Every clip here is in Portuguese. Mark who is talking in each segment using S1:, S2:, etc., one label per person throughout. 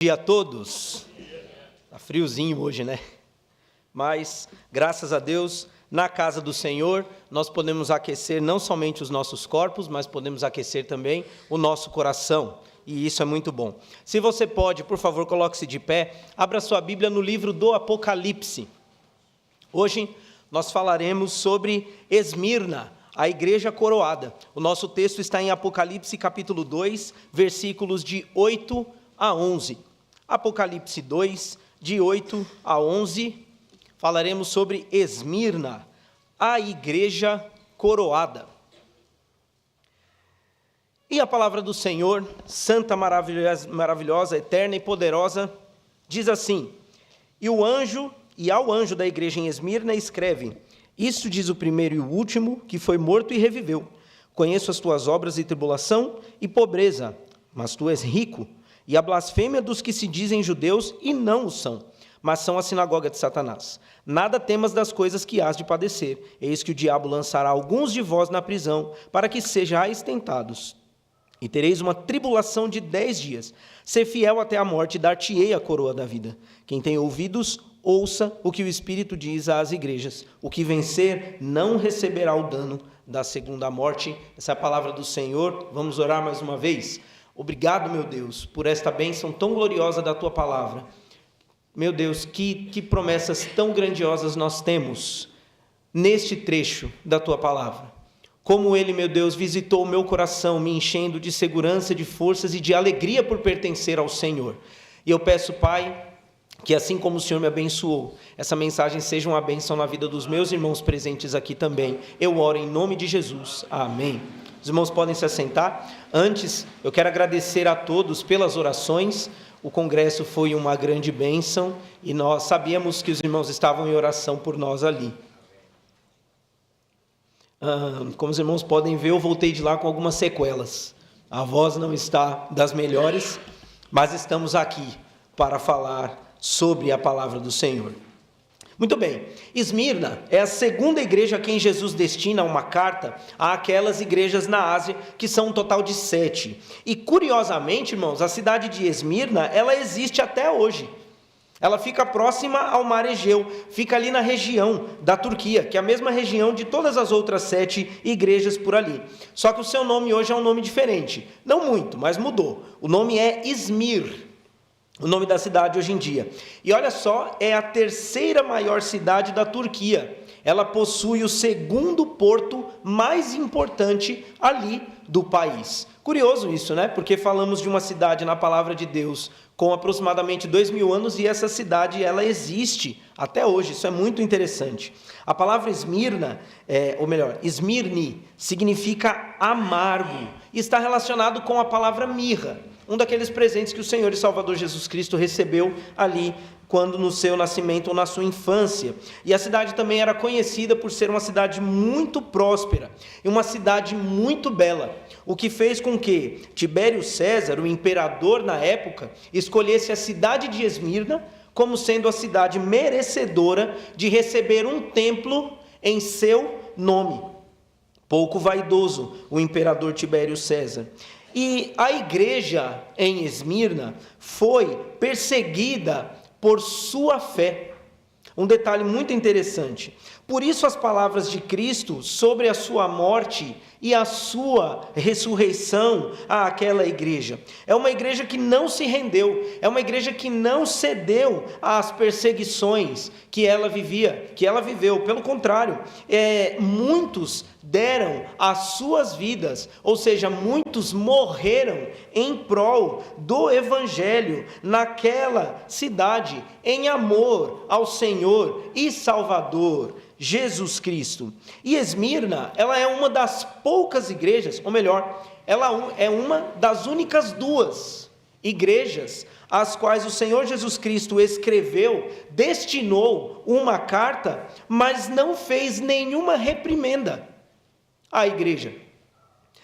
S1: Dia a todos. Tá friozinho hoje, né? Mas, graças a Deus, na casa do Senhor, nós podemos aquecer não somente os nossos corpos, mas podemos aquecer também o nosso coração. E isso é muito bom. Se você pode, por favor, coloque-se de pé. Abra sua Bíblia no livro do Apocalipse. Hoje nós falaremos sobre Esmirna, a igreja coroada. O nosso texto está em Apocalipse capítulo 2, versículos de 8 a 11. Apocalipse 2, de 8 a 11, falaremos sobre Esmirna, a igreja coroada. E a palavra do Senhor, santa, maravilhosa, eterna e poderosa, diz assim: E ao anjo da igreja em Esmirna escreve: Isto diz o primeiro e o último, que foi morto e reviveu. Conheço as tuas obras e tribulação e pobreza, mas tu és rico. E a blasfêmia dos que se dizem judeus e não o são, mas são a sinagoga de Satanás. Nada temas das coisas que hás de padecer. Eis que o diabo lançará alguns de vós na prisão, para que sejais tentados. E tereis uma tribulação de 10 dias. Ser fiel até a morte, dar-te-ei a coroa da vida. Quem tem ouvidos, ouça o que o Espírito diz às igrejas. O que vencer não receberá o dano da segunda morte. Essa é a palavra do Senhor. Vamos orar mais uma vez. Obrigado, meu Deus, por esta bênção tão gloriosa da Tua palavra. Meu Deus, que promessas tão grandiosas nós temos neste trecho da Tua palavra. Como Ele, meu Deus, visitou o meu coração, me enchendo de segurança, de forças e de alegria por pertencer ao Senhor. E eu peço, Pai, que assim como o Senhor me abençoou, essa mensagem seja uma bênção na vida dos meus irmãos presentes aqui também. Eu oro em nome de Jesus. Amém. Os irmãos podem se assentar. Antes, eu quero agradecer a todos pelas orações. O congresso foi uma grande bênção e nós sabíamos que os irmãos estavam em oração por nós ali. Como os irmãos podem ver, eu voltei de lá com algumas sequelas. A voz não está das melhores, mas estamos aqui para falar sobre a palavra do Senhor. Muito bem, Esmirna é a segunda igreja a quem Jesus destina uma carta àquelas igrejas na Ásia, que são um total de 7. E curiosamente, irmãos, a cidade de Esmirna, ela existe até hoje. Ela fica próxima ao mar Egeu, fica ali na região da Turquia, que é a mesma região de todas as outras 7 igrejas por ali. Só que o seu nome hoje é um nome diferente. Não muito, mas mudou. O nome é Izmir. O nome da cidade hoje em dia. E olha só, é a terceira maior cidade da Turquia. Ela possui o segundo porto mais importante ali do país. Curioso isso, né? Porque falamos de uma cidade na palavra de Deus com aproximadamente 2000 anos e essa cidade, ela existe até hoje. Isso é muito interessante. A palavra Esmirna, Esmirni, significa amargo e está relacionado com a palavra mirra. Um daqueles presentes que o Senhor e Salvador Jesus Cristo recebeu ali quando no seu nascimento ou na sua infância. E a cidade também era conhecida por ser uma cidade muito próspera e uma cidade muito bela, o que fez com que Tibério César, o imperador na época, escolhesse a cidade de Esmirna como sendo a cidade merecedora de receber um templo em seu nome. Pouco vaidoso o imperador Tibério César. E a igreja em Esmirna foi perseguida por sua fé. Um detalhe muito interessante. Por isso as palavras de Cristo sobre a sua morte e a sua ressurreição àquela igreja. É uma igreja que não se rendeu, é uma igreja que não cedeu às perseguições que ela viveu. Pelo contrário, muitos deram as suas vidas, ou seja, muitos morreram em prol do Evangelho naquela cidade, em amor ao Senhor e Salvador Jesus Cristo. E Esmirna, ela é uma das poucas igrejas, ou melhor, ela é uma das únicas 2 igrejas às quais o Senhor Jesus Cristo escreveu, destinou uma carta, mas não fez nenhuma reprimenda à igreja.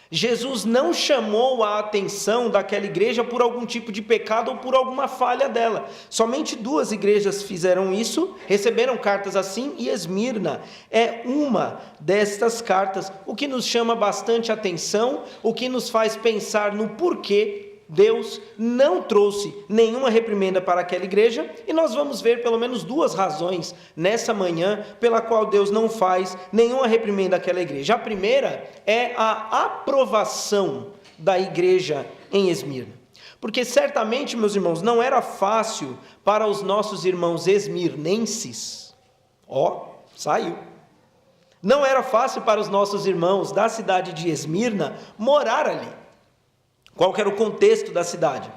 S1: Jesus não chamou a atenção daquela igreja por algum tipo de pecado ou por alguma falha dela. Somente 2 igrejas fizeram isso, receberam cartas assim, e Esmirna é uma destas cartas, o que nos chama bastante atenção, o que nos faz pensar no porquê Deus não trouxe nenhuma reprimenda para aquela igreja, e nós vamos ver pelo menos duas razões nessa manhã pela qual Deus não faz nenhuma reprimenda àquela igreja. A primeira é a aprovação da igreja em Esmirna. Porque certamente, meus irmãos, não era fácil para os nossos irmãos esmirnenses, saiu. Não era fácil para os nossos irmãos da cidade de Esmirna morar ali. Qual que era o contexto da cidade?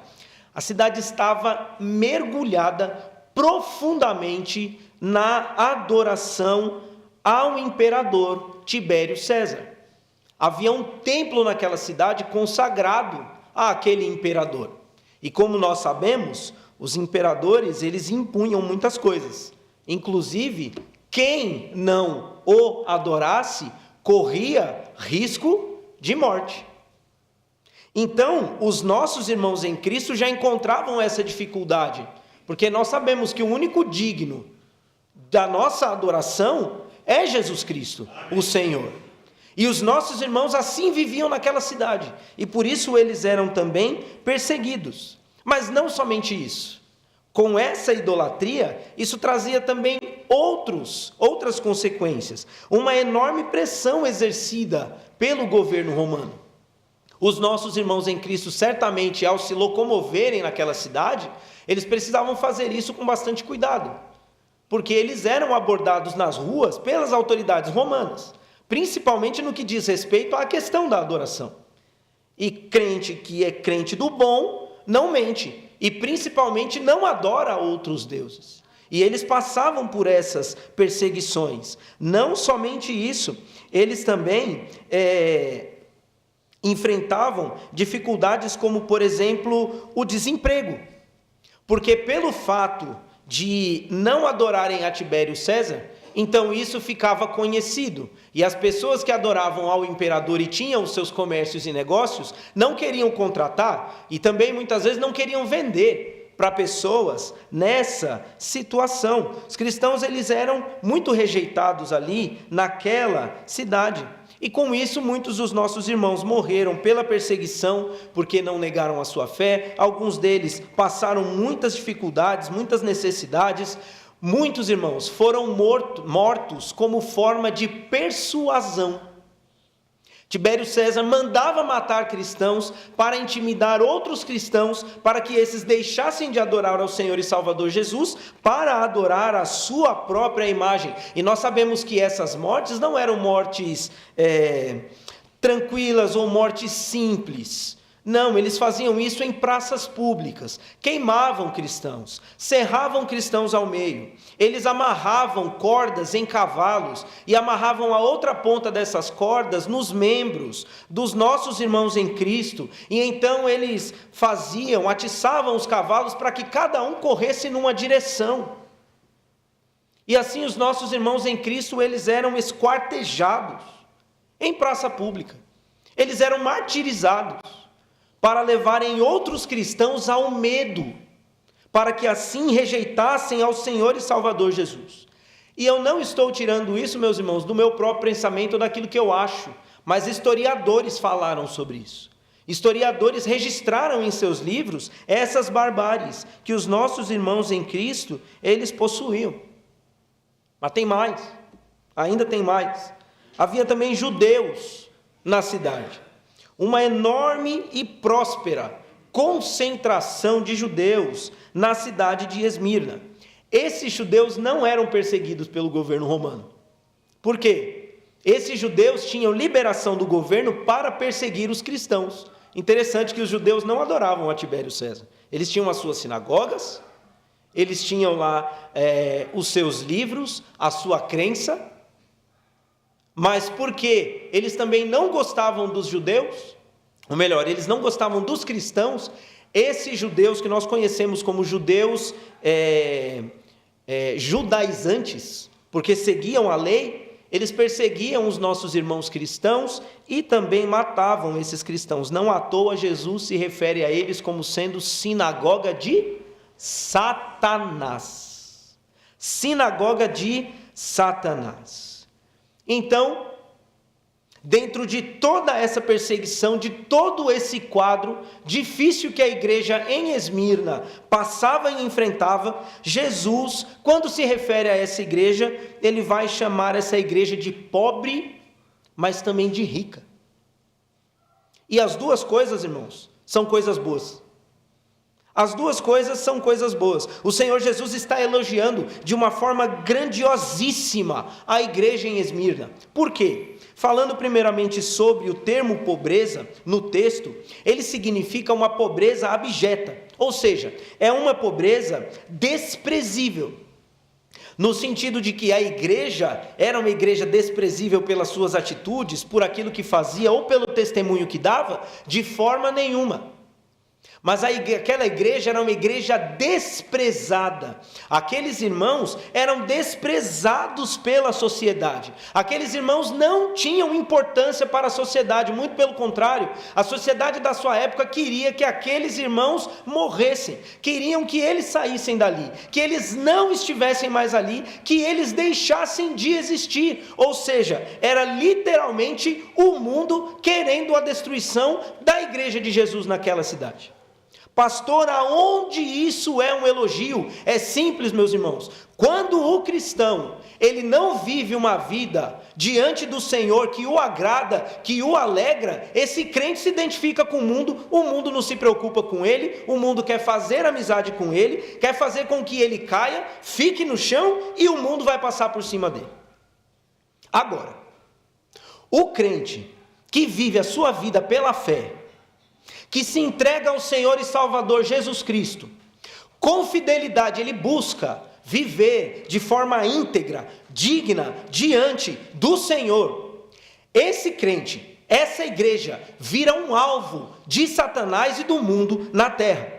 S1: A cidade estava mergulhada profundamente na adoração ao imperador Tibério César. Havia um templo naquela cidade consagrado àquele imperador. E como nós sabemos, os imperadores, eles impunham muitas coisas. Inclusive, quem não o adorasse, corria risco de morte. Então, os nossos irmãos em Cristo já encontravam essa dificuldade, porque nós sabemos que o único digno da nossa adoração é Jesus Cristo, o Senhor. E os nossos irmãos assim viviam naquela cidade, e por isso eles eram também perseguidos. Mas não somente isso. Com essa idolatria, isso trazia também outras consequências. Uma enorme pressão exercida pelo governo romano. Os nossos irmãos em Cristo, certamente, ao se locomoverem naquela cidade, eles precisavam fazer isso com bastante cuidado, porque eles eram abordados nas ruas pelas autoridades romanas, principalmente no que diz respeito à questão da adoração. E crente que é crente do bom, não mente, e principalmente não adora outros deuses. E eles passavam por essas perseguições. Não somente isso, eles também enfrentavam dificuldades como, por exemplo, o desemprego. Porque pelo fato de não adorarem a Tibério César, então isso ficava conhecido. E as pessoas que adoravam ao imperador e tinham os seus comércios e negócios, não queriam contratar e também muitas vezes não queriam vender para pessoas nessa situação. Os cristãos, eles eram muito rejeitados ali naquela cidade. E com isso, muitos dos nossos irmãos morreram pela perseguição, porque não negaram a sua fé. Alguns deles passaram muitas dificuldades, muitas necessidades. Muitos irmãos foram mortos como forma de persuasão. Tibério César mandava matar cristãos para intimidar outros cristãos, para que esses deixassem de adorar ao Senhor e Salvador Jesus, para adorar a sua própria imagem. E nós sabemos que essas mortes não eram mortes tranquilas ou mortes simples. Não, eles faziam isso em praças públicas, queimavam cristãos, serravam cristãos ao meio, eles amarravam cordas em cavalos e amarravam a outra ponta dessas cordas nos membros dos nossos irmãos em Cristo, e então eles atiçavam os cavalos para que cada um corresse numa direção. E assim os nossos irmãos em Cristo, eles eram esquartejados em praça pública, eles eram martirizados, para levarem outros cristãos ao medo, para que assim rejeitassem ao Senhor e Salvador Jesus. E eu não estou tirando isso, meus irmãos, do meu próprio pensamento, daquilo que eu acho, mas historiadores falaram sobre isso. Historiadores registraram em seus livros essas barbáries que os nossos irmãos em Cristo, eles possuíam. Mas tem mais, ainda tem mais. Havia também judeus na cidade. Uma enorme e próspera concentração de judeus na cidade de Esmirna. Esses judeus não eram perseguidos pelo governo romano. Por quê? Esses judeus tinham liberação do governo para perseguir os cristãos. Interessante que os judeus não adoravam a Tibério César. Eles tinham as suas sinagogas, eles tinham lá os seus livros, a sua crença. Mas porque eles também não gostavam dos judeus, ou melhor, eles não gostavam dos cristãos, esses judeus que nós conhecemos como judeus judaizantes, porque seguiam a lei, eles perseguiam os nossos irmãos cristãos e também matavam esses cristãos. Não à toa Jesus se refere a eles como sendo sinagoga de Satanás. Sinagoga de Satanás. Então, dentro de toda essa perseguição, de todo esse quadro difícil que a igreja em Esmirna passava e enfrentava, Jesus, quando se refere a essa igreja, ele vai chamar essa igreja de pobre, mas também de rica. E as duas coisas, irmãos, são coisas boas. As duas coisas são coisas boas. O Senhor Jesus está elogiando de uma forma grandiosíssima a igreja em Esmirna. Por quê? Falando primeiramente sobre o termo pobreza, no texto, ele significa uma pobreza abjeta, ou seja, é uma pobreza desprezível, no sentido de que a igreja era uma igreja desprezível pelas suas atitudes, por aquilo que fazia ou pelo testemunho que dava, de forma nenhuma. Mas aquela igreja era uma igreja desprezada. Aqueles irmãos eram desprezados pela sociedade. Aqueles irmãos não tinham importância para a sociedade, muito pelo contrário. A sociedade da sua época queria que aqueles irmãos morressem, queriam que eles saíssem dali, que eles não estivessem mais ali, que eles deixassem de existir. Ou seja, era literalmente o mundo querendo a destruição da igreja de Jesus naquela cidade. Pastor, aonde isso é um elogio? É simples, meus irmãos. Quando o cristão, ele não vive uma vida diante do Senhor que o agrada, que o alegra, esse crente se identifica com o mundo não se preocupa com ele, o mundo quer fazer amizade com ele, quer fazer com que ele caia, fique no chão e o mundo vai passar por cima dele. Agora, o crente que vive a sua vida pela fé, que se entrega ao Senhor e Salvador Jesus Cristo, com fidelidade ele busca viver de forma íntegra, digna, diante do Senhor. Esse crente, essa igreja, vira um alvo de Satanás e do mundo na terra.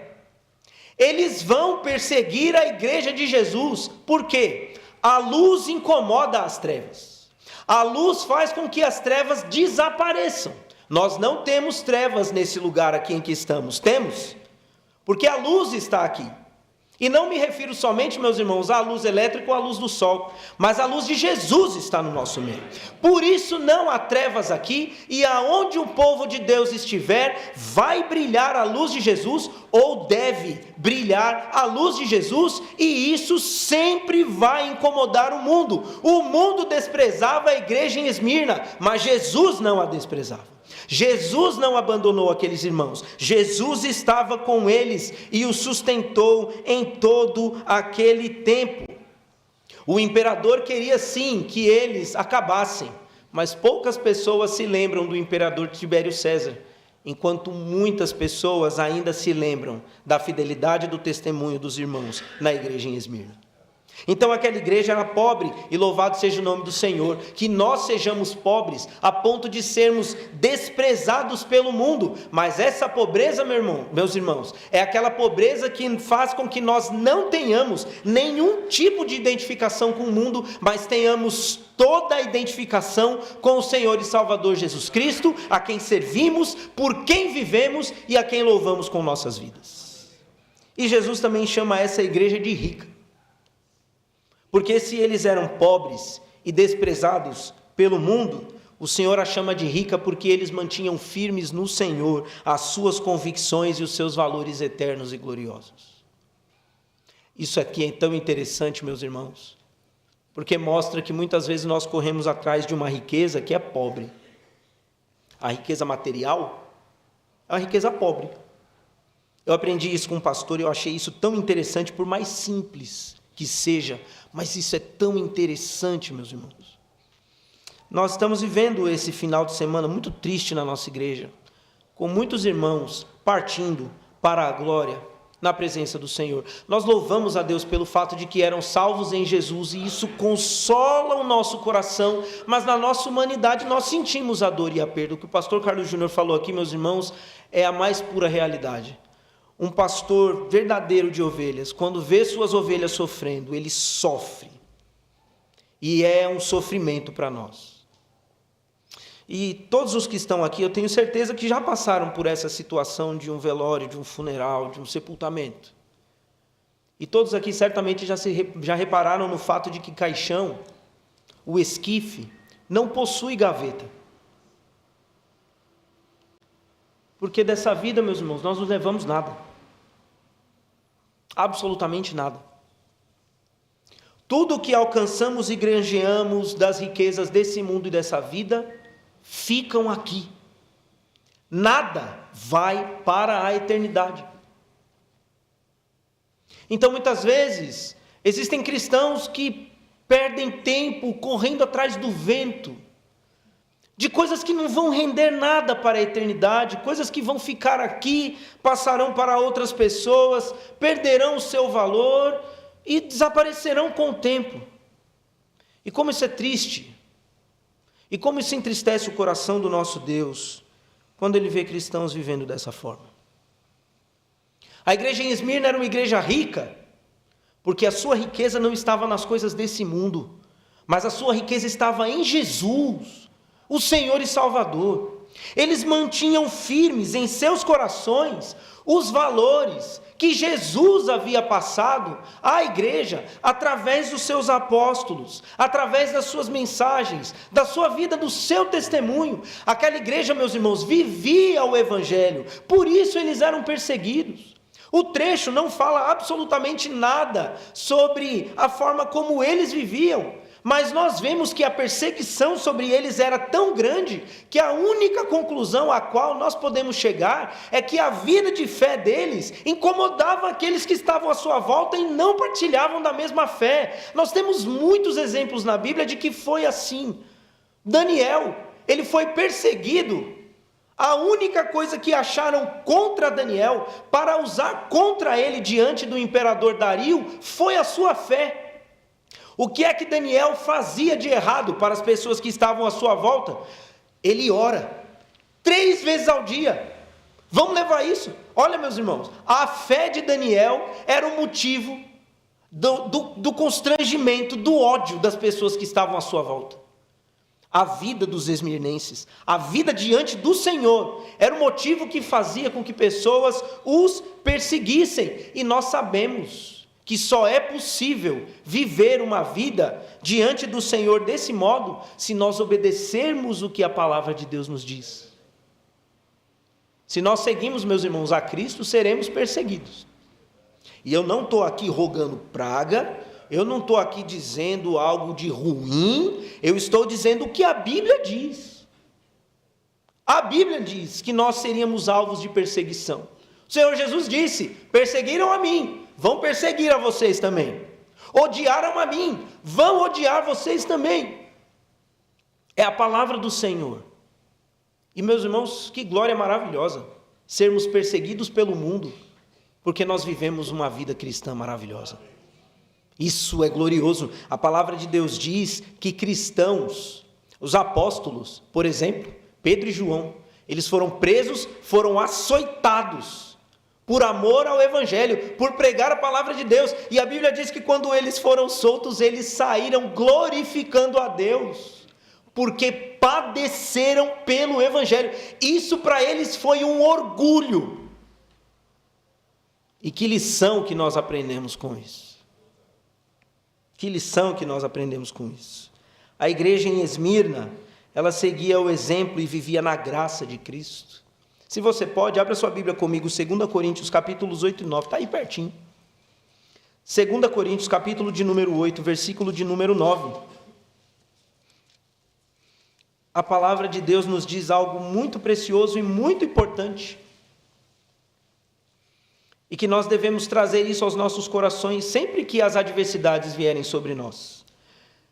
S1: Eles vão perseguir a igreja de Jesus, porque a luz incomoda as trevas. A luz faz com que as trevas desapareçam. Nós não temos trevas nesse lugar aqui em que estamos, temos, porque a luz está aqui. E não me refiro somente, meus irmãos, à luz elétrica ou à luz do sol, mas a luz de Jesus está no nosso meio. Por isso não há trevas aqui, e aonde o povo de Deus estiver, vai brilhar a luz de Jesus, ou deve brilhar a luz de Jesus, e isso sempre vai incomodar o mundo. O mundo desprezava a igreja em Esmirna, mas Jesus não a desprezava. Jesus não abandonou aqueles irmãos, Jesus estava com eles e os sustentou em todo aquele tempo. O imperador queria sim que eles acabassem, mas poucas pessoas se lembram do imperador Tibério César, enquanto muitas pessoas ainda se lembram da fidelidade do testemunho dos irmãos na igreja em Esmirna. Então aquela igreja era pobre, e louvado seja o nome do Senhor, que nós sejamos pobres a ponto de sermos desprezados pelo mundo, mas essa pobreza, meus irmãos, é aquela pobreza que faz com que nós não tenhamos nenhum tipo de identificação com o mundo, mas tenhamos toda a identificação com o Senhor e Salvador Jesus Cristo, a quem servimos, por quem vivemos e a quem louvamos com nossas vidas. E Jesus também chama essa igreja de rica. Porque se eles eram pobres e desprezados pelo mundo, o Senhor a chama de rica porque eles mantinham firmes no Senhor as suas convicções e os seus valores eternos e gloriosos. Isso aqui é tão interessante, meus irmãos, porque mostra que muitas vezes nós corremos atrás de uma riqueza que é pobre. A riqueza material é uma riqueza pobre. Eu aprendi isso com um pastor e eu achei isso tão interessante, por mais simples que seja, mas isso é tão interessante, meus irmãos. Nós estamos vivendo esse final de semana muito triste na nossa igreja, com muitos irmãos partindo para a glória na presença do Senhor. Nós louvamos a Deus pelo fato de que eram salvos em Jesus, e isso consola o nosso coração, mas na nossa humanidade nós sentimos a dor e a perda. O que o pastor Carlos Júnior falou aqui, meus irmãos, é a mais pura realidade. Um pastor verdadeiro de ovelhas, quando vê suas ovelhas sofrendo, ele sofre. E é um sofrimento para nós. E todos os que estão aqui, eu tenho certeza que já passaram por essa situação de um velório, de um funeral, de um sepultamento. E todos aqui certamente já repararam no fato de que caixão, o esquife, não possui gaveta. Porque dessa vida, meus irmãos, nós não levamos nada. Absolutamente nada. Tudo que alcançamos e granjeamos das riquezas desse mundo e dessa vida, ficam aqui. Nada vai para a eternidade. Então, muitas vezes, existem cristãos que perdem tempo correndo atrás do vento, de coisas que não vão render nada para a eternidade, coisas que vão ficar aqui, passarão para outras pessoas, perderão o seu valor e desaparecerão com o tempo. E como isso é triste, e como isso entristece o coração do nosso Deus, quando Ele vê cristãos vivendo dessa forma. A igreja em Esmirna era uma igreja rica, porque a sua riqueza não estava nas coisas desse mundo, mas a sua riqueza estava em Jesus, o Senhor e Salvador. Eles mantinham firmes em seus corações os valores que Jesus havia passado à igreja através dos seus apóstolos, através das suas mensagens, da sua vida, do seu testemunho. Aquela igreja, meus irmãos, vivia o evangelho, por isso eles eram perseguidos. O trecho não fala absolutamente nada sobre a forma como eles viviam, mas nós vemos que a perseguição sobre eles era tão grande que a única conclusão a qual nós podemos chegar é que a vida de fé deles incomodava aqueles que estavam à sua volta e não partilhavam da mesma fé. Nós temos muitos exemplos na Bíblia de que foi assim. Daniel, ele foi perseguido. A única coisa que acharam contra Daniel, para usar contra ele diante do imperador Dario, foi a sua fé. O que é que Daniel fazia de errado para as pessoas que estavam à sua volta? Ele ora 3 vezes ao dia. Vamos levar isso? Olha, meus irmãos, a fé de Daniel era o motivo do constrangimento, do ódio das pessoas que estavam à sua volta. A vida dos esmirnenses, a vida diante do Senhor, era o motivo que fazia com que pessoas os perseguissem. E nós sabemos que só é possível viver uma vida diante do Senhor desse modo, se nós obedecermos o que a palavra de Deus nos diz. Se nós seguimos, meus irmãos, a Cristo, seremos perseguidos. E eu não estou aqui rogando praga, eu não estou aqui dizendo algo de ruim, eu estou dizendo o que a Bíblia diz. A Bíblia diz que nós seríamos alvos de perseguição. O Senhor Jesus disse: perseguiram a mim, vão perseguir a vocês também. Odiaram a mim, vão odiar vocês também. É a palavra do Senhor. E, meus irmãos, que glória maravilhosa sermos perseguidos pelo mundo, porque nós vivemos uma vida cristã maravilhosa. Isso é glorioso. A palavra de Deus diz que cristãos, os apóstolos, por exemplo, Pedro e João, eles foram presos, foram açoitados por amor ao evangelho, por pregar a palavra de Deus. E a Bíblia diz que quando eles foram soltos, eles saíram glorificando a Deus, porque padeceram pelo evangelho. Isso para eles foi um orgulho. E que lição que nós aprendemos com isso? Que lição que nós aprendemos com isso? A igreja em Esmirna, ela seguia o exemplo e vivia na graça de Cristo. Se você pode, abra sua Bíblia comigo, 2 Coríntios, capítulos 8 e 9, está aí pertinho. 2 Coríntios, capítulo de número 8, versículo de número 9. A palavra de Deus nos diz algo muito precioso e muito importante, e que nós devemos trazer isso aos nossos corações sempre que as adversidades vierem sobre nós.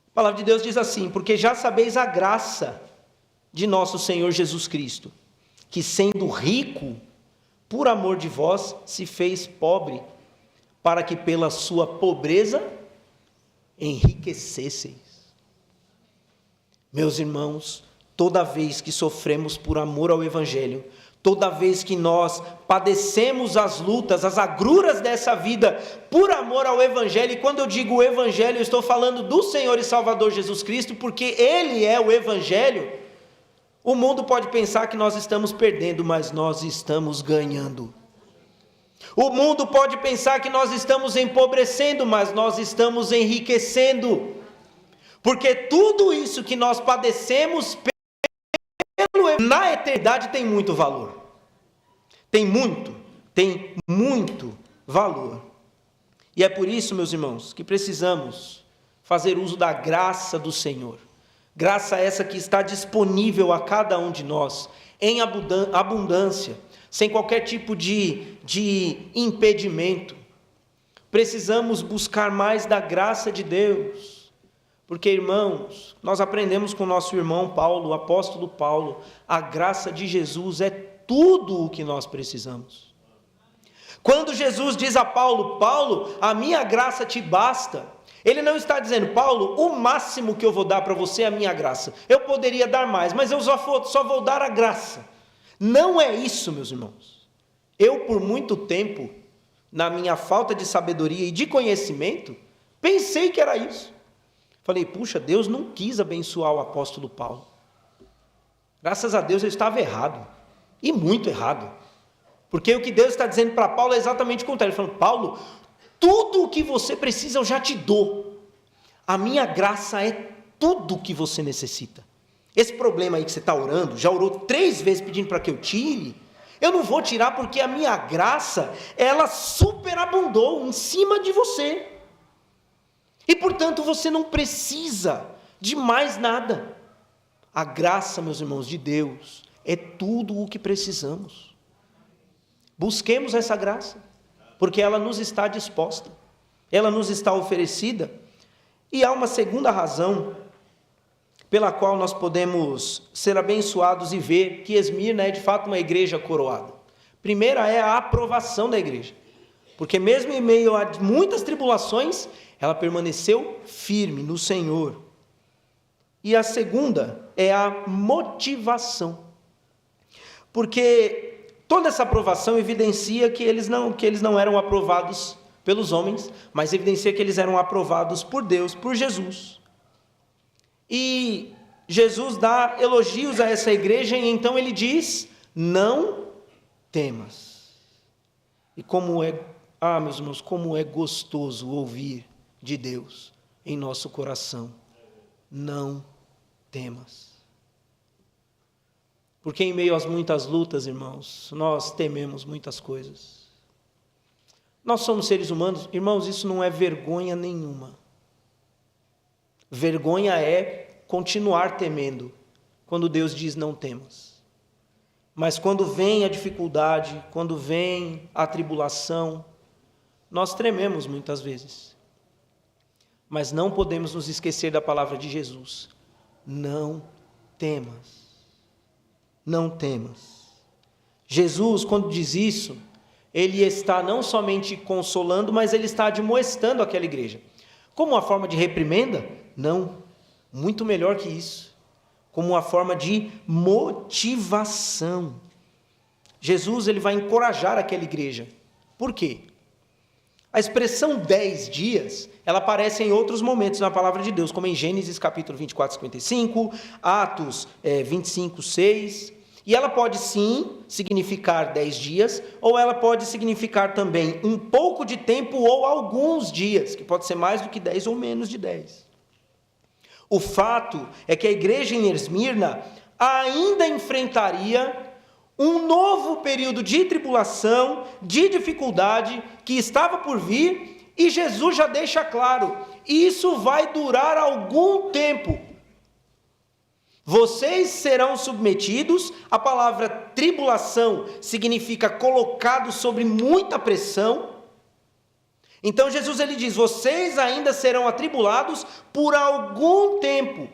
S1: A palavra de Deus diz assim: porque já sabeis a graça de nosso Senhor Jesus Cristo, que sendo rico, por amor de vós, se fez pobre, para que pela sua pobreza enriquecesseis. Meus irmãos, toda vez que sofremos por amor ao Evangelho, toda vez que nós padecemos as lutas, as agruras dessa vida, por amor ao Evangelho, e quando eu digo o Evangelho, eu estou falando do Senhor e Salvador Jesus Cristo, porque Ele é o Evangelho. O mundo pode pensar que nós estamos perdendo, mas nós estamos ganhando. O mundo pode pensar que nós estamos empobrecendo, mas nós estamos enriquecendo. Porque tudo isso que nós padecemos na eternidade tem muito valor. tem muito valor. E é por isso, meus irmãos, que precisamos fazer uso da graça do Senhor. Graça essa que está disponível a cada um de nós, em abundância, sem qualquer tipo de impedimento. Precisamos buscar mais da graça de Deus, porque, irmãos, nós aprendemos com o nosso irmão Paulo, o apóstolo Paulo, a graça de Jesus é tudo o que nós precisamos. Quando Jesus diz a Paulo, Paulo, a minha graça te basta, ele não está dizendo, Paulo, o máximo que eu vou dar para você é a minha graça. Eu poderia dar mais, mas eu só vou dar a graça. Não é isso, meus irmãos. Eu, por muito tempo, na minha falta de sabedoria e de conhecimento, pensei que era isso. Falei, puxa, Deus não quis abençoar o apóstolo Paulo. Graças a Deus eu estava errado, e muito errado. Porque o que Deus está dizendo para Paulo é exatamente o contrário. Ele falou, Paulo, tudo o que você precisa eu já te dou. A minha graça é tudo o que você necessita. Esse problema aí que você está orando, já orou 3 vezes pedindo para que eu tire, eu não vou tirar porque a minha graça, ela superabundou em cima de você. E portanto você não precisa de mais nada. A graça, meus irmãos, de Deus é tudo o que precisamos. Busquemos essa graça, porque ela nos está disposta, ela nos está oferecida. E há uma segunda razão pela qual nós podemos ser abençoados e ver que Esmirna é de fato uma igreja coroada. Primeira é a aprovação da igreja, porque mesmo em meio a muitas tribulações, ela permaneceu firme no Senhor. E a segunda é a motivação, porque toda essa aprovação evidencia que eles não eram aprovados pelos homens, mas evidencia que eles eram aprovados por Deus, por Jesus. E Jesus dá elogios a essa igreja, e então ele diz, não temas. E meus irmãos, como é gostoso ouvir de Deus em nosso coração, não temas. Porque em meio às muitas lutas, irmãos, nós tememos muitas coisas. Nós somos seres humanos, irmãos, isso não é vergonha nenhuma. Vergonha é continuar temendo, quando Deus diz não temas. Mas quando vem a dificuldade, quando vem a tribulação, nós trememos muitas vezes. Mas não podemos nos esquecer da palavra de Jesus. Não temas. Não temas. Jesus, quando diz isso, ele está não somente consolando, mas ele está admoestando aquela igreja. Como uma forma de reprimenda? Não, muito melhor que isso. Como uma forma de motivação. Jesus, ele vai encorajar aquela igreja. Por quê? A expressão 10 dias, ela aparece em outros momentos na palavra de Deus, como em Gênesis capítulo 24, 55, Atos 25, 6, e ela pode sim significar 10 dias, ou ela pode significar também um pouco de tempo ou alguns dias, que pode ser mais do que 10 ou menos de 10. O fato é que a igreja em Esmirna ainda enfrentaria um novo período de tribulação, de dificuldade, que estava por vir, e Jesus já deixa claro, isso vai durar algum tempo. Vocês serão submetidos, a palavra tribulação significa colocado sobre muita pressão. Então Jesus ele diz, vocês ainda serão atribulados por algum tempo,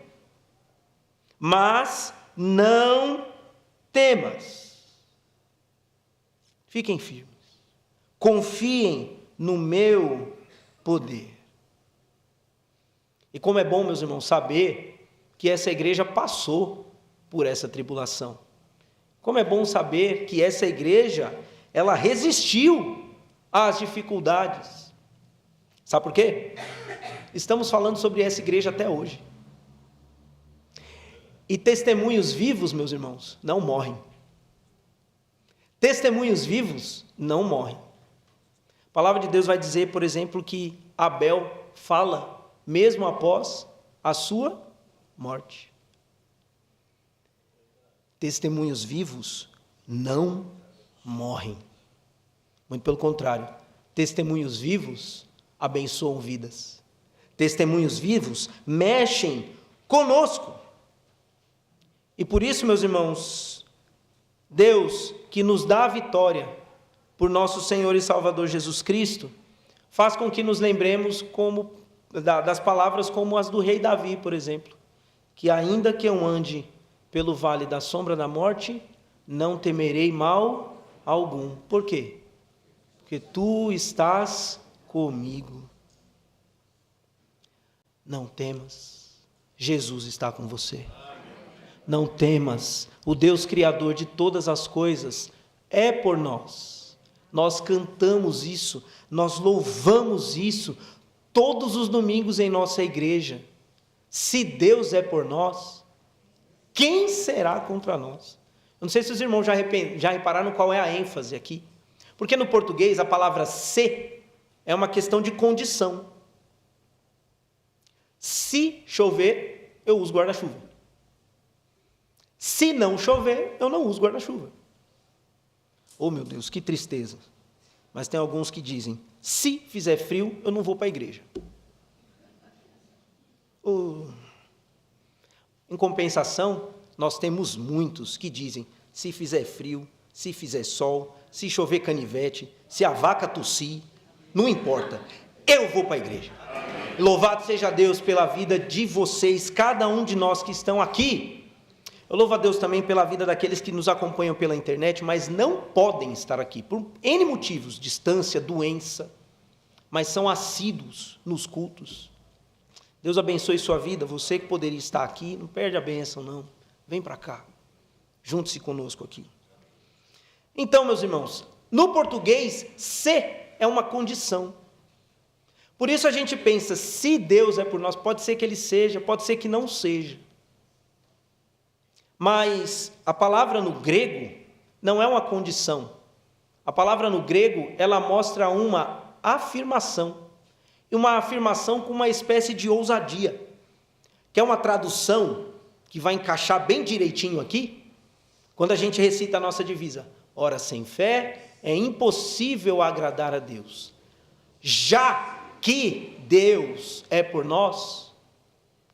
S1: mas não temas. Fiquem firmes, confiem no meu poder. E como é bom, meus irmãos, saber que essa igreja passou por essa tribulação. Como é bom saber que essa igreja, ela resistiu às dificuldades. Sabe por quê? Estamos falando sobre essa igreja até hoje. E testemunhos vivos, meus irmãos, não morrem. Testemunhos vivos não morrem. A palavra de Deus vai dizer, por exemplo, que Abel fala, mesmo após a sua morte. Testemunhos vivos não morrem. Muito pelo contrário, testemunhos vivos abençoam vidas. Testemunhos vivos mexem conosco. E por isso, meus irmãos, Deus, que nos dá a vitória por nosso Senhor e Salvador Jesus Cristo, faz com que nos lembremos das palavras como as do rei Davi, por exemplo, que ainda que eu ande pelo vale da sombra da morte, não temerei mal algum. Por quê? Porque tu estás comigo. Não temas, Jesus está com você. Não temas, o Deus Criador de todas as coisas é por nós. Nós cantamos isso, nós louvamos isso todos os domingos em nossa igreja. Se Deus é por nós, quem será contra nós? Eu não sei se os irmãos já repararam qual é a ênfase aqui. Porque no português a palavra se é uma questão de condição. Se chover, eu uso guarda-chuva. Se não chover, eu não uso guarda-chuva. Oh, meu Deus, que tristeza. Mas tem alguns que dizem, se fizer frio, eu não vou para a igreja. Em compensação, nós temos muitos que dizem, se fizer frio, se fizer sol, se chover canivete, se a vaca tossir, não importa, eu vou para a igreja. Louvado seja Deus pela vida de vocês, cada um de nós que estão aqui. Eu louvo a Deus também pela vida daqueles que nos acompanham pela internet, mas não podem estar aqui, por N motivos, distância, doença, mas são assíduos nos cultos. Deus abençoe sua vida, você que poderia estar aqui, não perde a bênção não, vem para cá, junte-se conosco aqui. Então, meus irmãos, no português, se é uma condição. Por isso a gente pensa, se Deus é por nós, pode ser que Ele seja, pode ser que não seja. Mas a palavra no grego não é uma condição. A palavra no grego, ela mostra uma afirmação. E uma afirmação com uma espécie de ousadia. Que é uma tradução que vai encaixar bem direitinho aqui, quando a gente recita a nossa divisa. Ora, sem fé é impossível agradar a Deus. Já que Deus é por nós,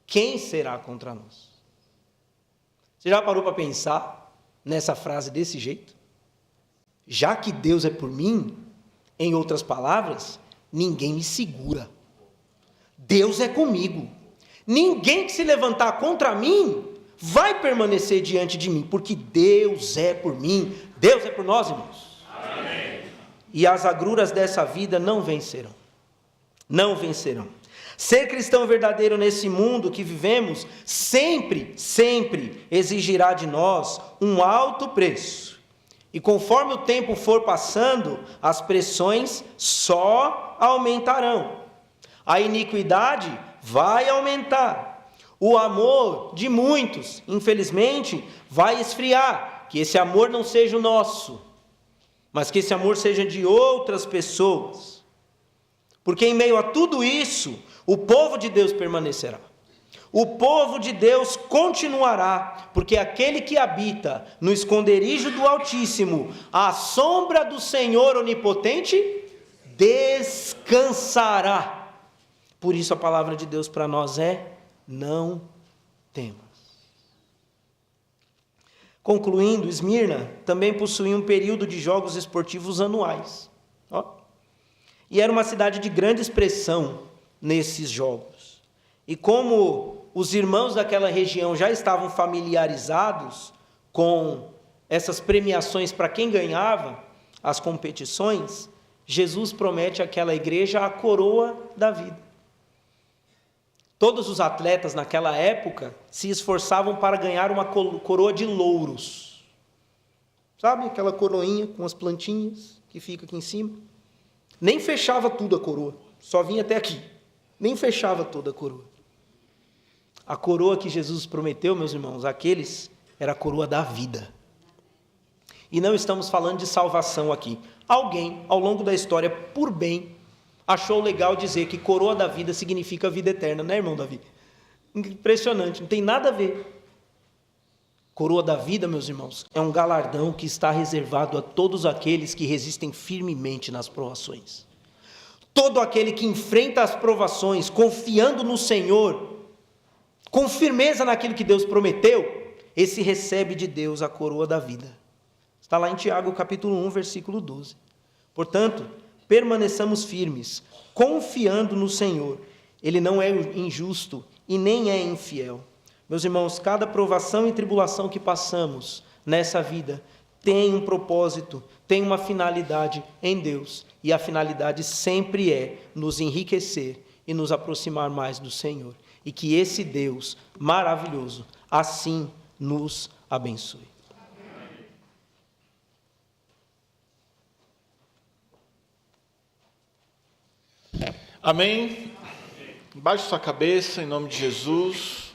S1: quem será contra nós? Você já parou para pensar nessa frase desse jeito? Já que Deus é por mim, em outras palavras, ninguém me segura. Deus é comigo. Ninguém que se levantar contra mim vai permanecer diante de mim, porque Deus é por mim. Deus é por nós, irmãos. Amém. E as agruras dessa vida não vencerão. Não vencerão. Ser cristão verdadeiro nesse mundo que vivemos sempre, sempre exigirá de nós um alto preço. E conforme o tempo for passando, as pressões só aumentarão. A iniquidade vai aumentar. O amor de muitos, infelizmente, vai esfriar. Que esse amor não seja o nosso, mas que esse amor seja de outras pessoas. Porque em meio a tudo isso, o povo de Deus permanecerá. O povo de Deus continuará, porque aquele que habita no esconderijo do Altíssimo, à sombra do Senhor Onipotente, descansará. Por isso a palavra de Deus para nós é: não temas. Concluindo, Esmirna também possuía um período de jogos esportivos anuais. E era uma cidade de grande expressão nesses jogos. E como os irmãos daquela região já estavam familiarizados com essas premiações para quem ganhava as competições, Jesus promete àquela igreja a coroa da vida. Todos os atletas naquela época se esforçavam para ganhar uma coroa de louros. Sabe aquela coroinha com as plantinhas que fica aqui em cima? Nem fechava tudo a coroa, só vinha até aqui. Nem fechava toda a coroa. A coroa que Jesus prometeu, meus irmãos, aqueles, era a coroa da vida. E não estamos falando de salvação aqui. Alguém, ao longo da história, por bem, achou legal dizer que coroa da vida significa vida eterna, né, irmão Davi? Impressionante, não tem nada a ver. Coroa da vida, meus irmãos, é um galardão que está reservado a todos aqueles que resistem firmemente nas provações. Todo aquele que enfrenta as provações, confiando no Senhor, com firmeza naquilo que Deus prometeu, esse recebe de Deus a coroa da vida. Está lá em Tiago capítulo 1, versículo 12. Portanto, permaneçamos firmes, confiando no Senhor. Ele não é injusto e nem é infiel. Meus irmãos, cada provação e tribulação que passamos nessa vida tem um propósito, tem uma finalidade em Deus. E a finalidade sempre é nos enriquecer e nos aproximar mais do Senhor. E que esse Deus maravilhoso assim nos abençoe.
S2: Amém? Baixe sua cabeça em nome de Jesus.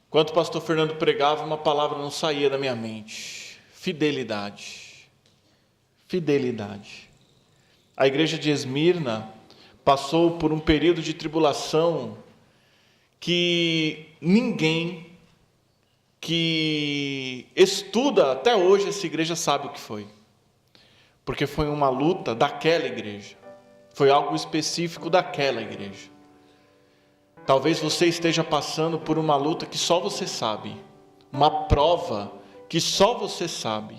S2: Enquanto o pastor Fernando pregava, uma palavra não saía da minha mente: fidelidade. Fidelidade. A igreja de Esmirna passou por um período de tribulação que ninguém que estuda até hoje essa igreja sabe o que foi. Porque foi uma luta daquela igreja. Foi algo específico daquela igreja. Talvez você esteja passando por uma luta que só você sabe. Uma prova que só você sabe.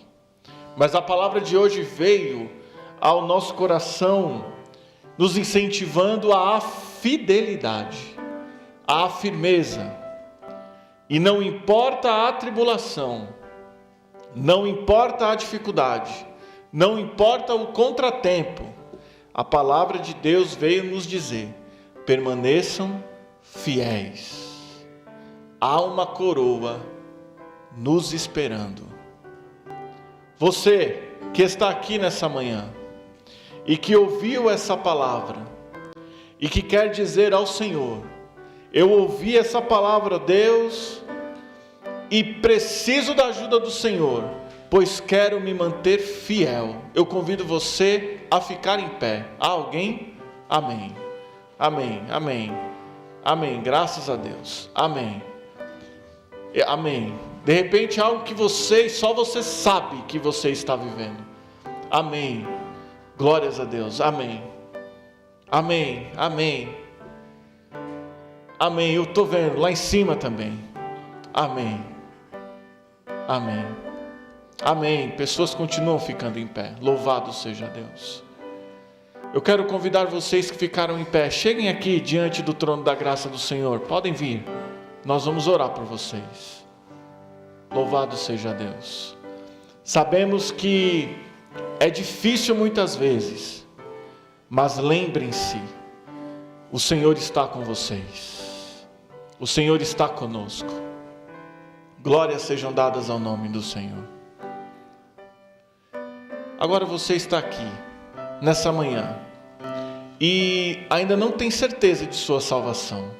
S2: Mas a palavra de hoje veio ao nosso coração, nos incentivando à fidelidade, à firmeza. E não importa a tribulação, não importa a dificuldade, não importa o contratempo, a palavra de Deus veio nos dizer: permaneçam fiéis. Há uma coroa nos esperando. Você que está aqui nessa manhã e que ouviu essa palavra e que quer dizer ao Senhor: eu ouvi essa palavra, Deus, e preciso da ajuda do Senhor, pois quero me manter fiel. Eu convido você a ficar em pé. Há alguém? Amém. Amém. Amém. Amém. Graças a Deus. Amém. Amém. De repente, algo que só você sabe que você está vivendo. Amém. Glórias a Deus. Amém. Amém. Amém. Amém. Eu estou vendo lá em cima também. Amém. Amém. Amém. Pessoas continuam ficando em pé. Louvado seja Deus. Eu quero convidar vocês que ficaram em pé, cheguem aqui diante do trono da graça do Senhor. Podem vir. Nós vamos orar por vocês. Louvado seja Deus. Sabemos que é difícil muitas vezes, mas lembrem-se, o Senhor está com vocês. O Senhor está conosco. Glórias sejam dadas ao nome do Senhor. Agora você está aqui, nessa manhã, e ainda não tem certeza de sua salvação,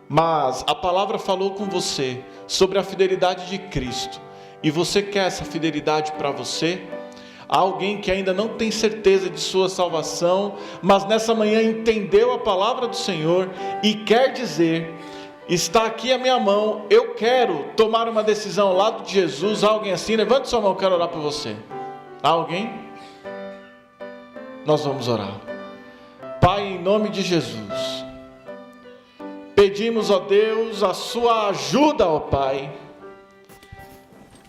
S2: mas a palavra falou com você sobre a fidelidade de Cristo, e você quer essa fidelidade para você? Há alguém que ainda não tem certeza de sua salvação, mas nessa manhã entendeu a palavra do Senhor e quer dizer: está aqui a minha mão, eu quero tomar uma decisão ao lado de Jesus. Há alguém assim? Levante sua mão, eu quero orar por você. Há alguém? Nós vamos orar. Pai, em nome de Jesus, pedimos, ó Deus, a sua ajuda, ó Pai,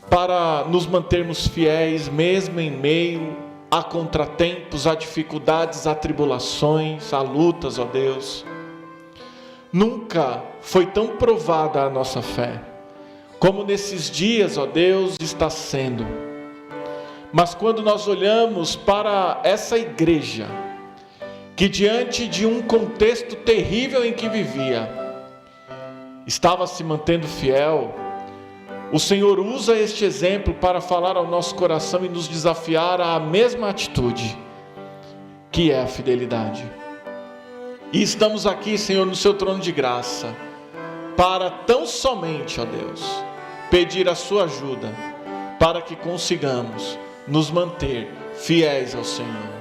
S2: para nos mantermos fiéis, mesmo em meio a contratempos, a dificuldades, a tribulações, a lutas, ó Deus. Nunca foi tão provada a nossa fé, como nesses dias, ó Deus, está sendo. Mas quando nós olhamos para essa igreja, que diante de um contexto terrível em que vivia, estava se mantendo fiel, o Senhor usa este exemplo para falar ao nosso coração e nos desafiar à mesma atitude, que é a fidelidade. E estamos aqui, Senhor, no seu trono de graça, para tão somente, ó Deus, pedir a sua ajuda, para que consigamos nos manter fiéis ao Senhor.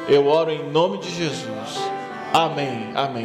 S2: Eu oro em nome de Jesus. Amém. Amém.